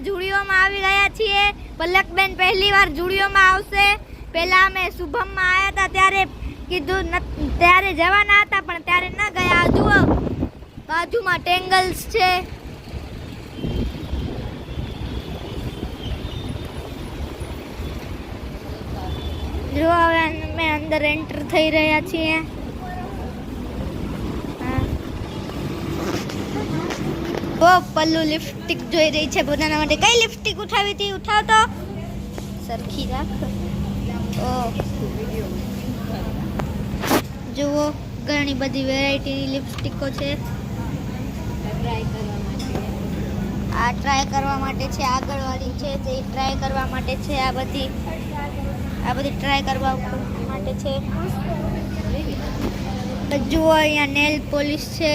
જુડિયોમાં આવી ગયા છીએ. પલકબેન પહેલી વાર જુડિયોમાં આવશે. પહેલા અમે શુભમમાં આવ્યા હતા ત્યારે કીધું ત્યારે જવાના હતા પણ ત્યારે ન ગયા. જુઓ બાજુમાં ટેંગલ્સ છે. જો હવે અમે અંદર એન્ટર થઈ રહ્યા છીએ. ઓ પલ્લુ લિપસ્ટિક જોઈ રહી છે પોતાના માટે. કઈ લિપસ્ટિક ઉઠાવી હતી? ઉઠાવ તો સરખી રાખ. ઓ જુઓ ઘણી બધી વેરાયટીની લિપસ્ટિકો છે. આ ટ્રાય કરવા માટે છે. આગળવાળી છે તે ટ્રાય કરવા માટે છે. આ બધી ટ્રાય કરવા માટે છે. જુઓ અહીંયા નેલ પોલિશ છે.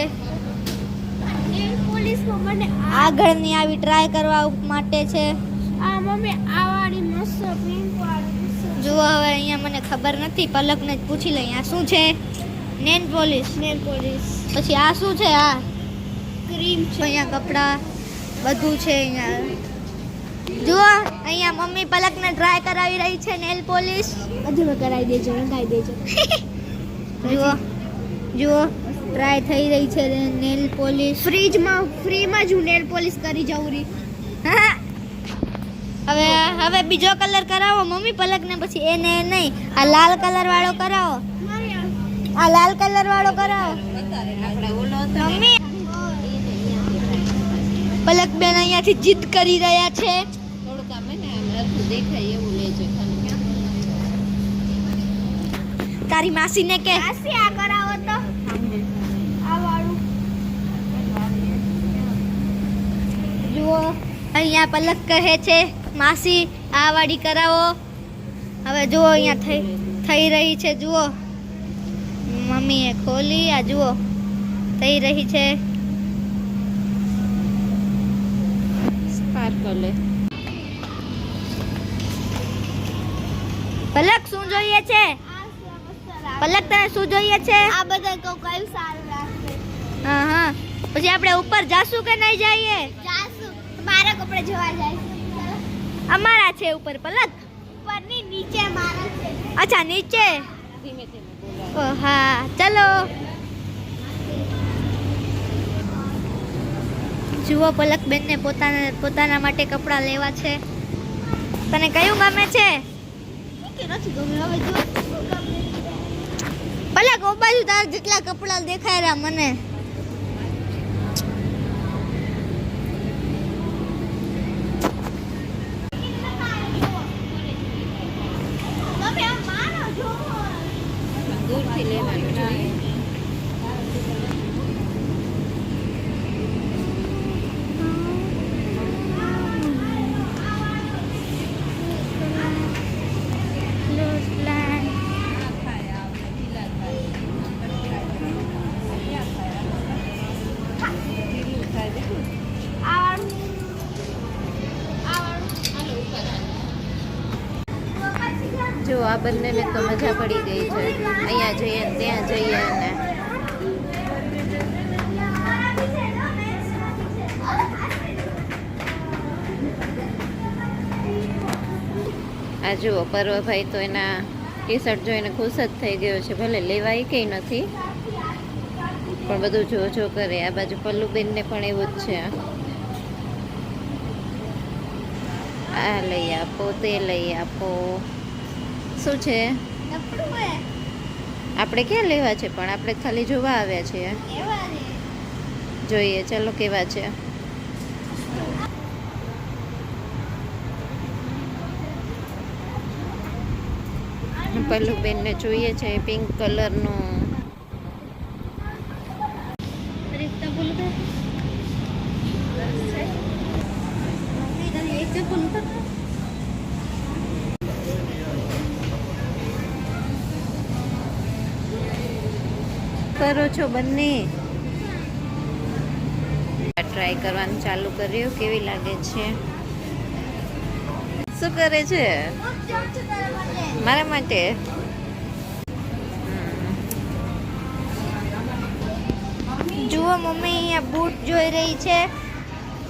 મને આગળની આવી ટ્રાય કરવા માટે છે. આ મમ્મી આ વાળી મસ્ત પિંક વાળી. જુઓ હવે અહીંયા મને ખબર નથી, પલકને જ પૂછી લઈ. આ શું છે? Nail polish. પછી આ શું છે? આ ક્રીમ છે. અહીંયા કપડાં બધું છે. અહીંયા જુઓ અહીંયા મમ્મી પલકને ટ્રાય કરાવી રહી છે નેલ પોલિશ. બધું કરાવી દેજો, રંગાઈ દેજો. જુઓ ટ્રાય થઈ રહી છે નેલ પોલિશ. ફ્રીમાં જ હું નેલ પોલિશ કરી જાઉં રી. હવે બીજો કલર કરાવો મમ્મી પલકને. પછી એને નહીં, આ લાલ કલર વાળો કરાવો. આ લાલ કલર વાળો કરાવો મમ્મી. પલકબેન અહીંયાથી જીદ કરી રહ્યા છે. તારી માસીને કે માસી આ કરાવો તો. આ વાળું જુઓ અહીંયા પલક કહે છે માસી આ વાળી કરાવો. હવે જુઓ અહીંયા થઈ રહી છે. જુઓ મમ્મીએ ખોલી. આ જુઓ થઈ રહી છે. સ્પાર્કલ. પલક શું જોઈએ છે? પલક તને શું જોઈએ છે? આ બધા કયું સારું લાગશે? હા પછી આપણે ઉપર જાશું કે નહીં જઈએ? જાસુ મારા કપડે જોવા જાય. અમારા છે ઉપર પલક. ઉપરની નીચે મારા છે. અચ્છા નીચે. ઓ હા ચલો. જુઓ પલકબેનને પોતાના માટે કપડાં લેવા છે. તને કયું ગમે છે? નથી ગમે. હવે જો પલક ઓ બાજુ તાર જેટલા કપડાં દેખાય રહ્યા મને. દૂરથી લેવાનું જોઈએ. જો આ બંનેને તો મજા પડી ગઈ છે. અહીંયા જઈએ ને ત્યાં જઈએ ને આ જુઓ પર્વભાઈ તો એના ટી શર્ટ જોઈને ખુશ જ થઈ ગયો છે. ભલે લેવાય કંઈ નથી પણ બધું જો કરે. આ બાજુ પલ્લુબેનને પણ એવું જ છે. આ લઈ આપો, તે લઈ આપો. શું છે? આપણે ક્યાં લેવા છે? પણ આપણે ખાલી જોવા આવ્યા છીએ. જોઈએ ચાલો કેવા છે. પલ્લુબેનને જોઈએ છે પિંક કલરનું. કરો છો બંને? ટ્રાય કરવાનું ચાલુ કર્યું. કેવી લાગે છે? શું કરે છે? મારા માટે જુઓ મમ્મી અહીંયા બૂટ જોઈ રહી છે.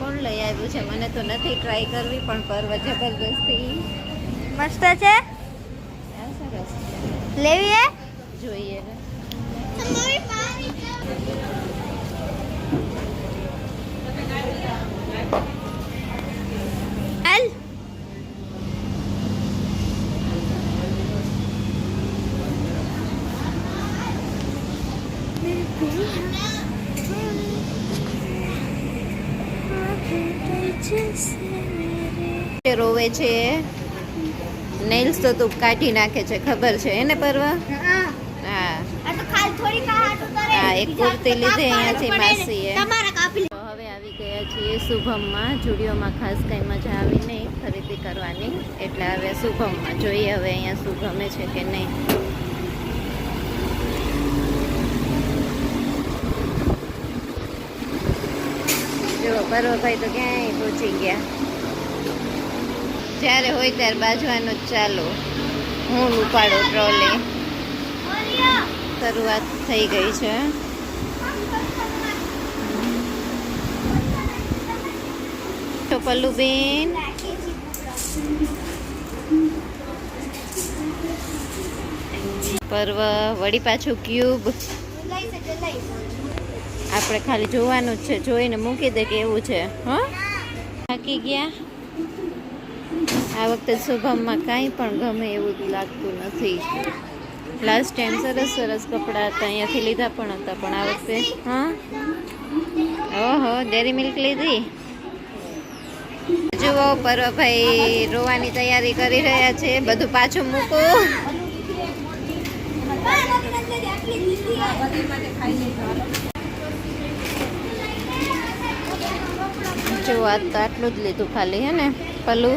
કોણ લઈ આવ્યું છે મને તો નથી ટ્રાય કરવી પણ પર્વ જબરદસ્તી મસ્ત છે, આ સરસ છે. લેવી હે? જોઈએ ને. હાલ. તે રોવે છે, નેલ્સ તો તું કાઢી નાખે છે ખબર છે એને પર્વ? હા, હા આ તો ખાલી થોડી કાટું કરે. હા, એક કુર્તી લીધી અહીંયાથી માસીએ. તમારે કાપી તો હવે આવી ગયા છીએ શુભમમાં. જુડિયોમાં ખાસ કંઈ મજા આવી નહીં ખરીદી કરવાની, એટલે હવે શુભમમાં જોઈએ હવે અહીંયા શું ગમે છે કે નહીં. જો પર્વભાઈ તો ક્યાંય પહોંચી ગયા. જ્યારે હોય ત્યારે બાજવાનું જ ચાલુ. હું ઉપાડું ટ્રોલી. શરૂઆત થઈ ગઈ છે. તો પલ્લુબેન પર્વ વળી પાછું ક્યુબ. આપણે ખાલી જોવાનું જ છે, જોઈને મૂકી દે કે એવું છે. હા, થાકી ગયા. આ વખતે શુભમમાં કાંઈ પણ ગમે એવું લાગતું નથી. લાસ્ટ ટાઈમ સરસ સરસ કપડાં હતા, અહીંયાથી લીધા પણ હતા, પણ આ વખતે હા. ઓહો, ડેરી મિલ્ક લીધી. જુઓ પર્વભાઈ રોવાની તૈયારી કરી રહ્યા છે. બધું પાછું મૂકો. જો આ તો આટલું જ લીધું ખાલી, હે ને પલ્લુ?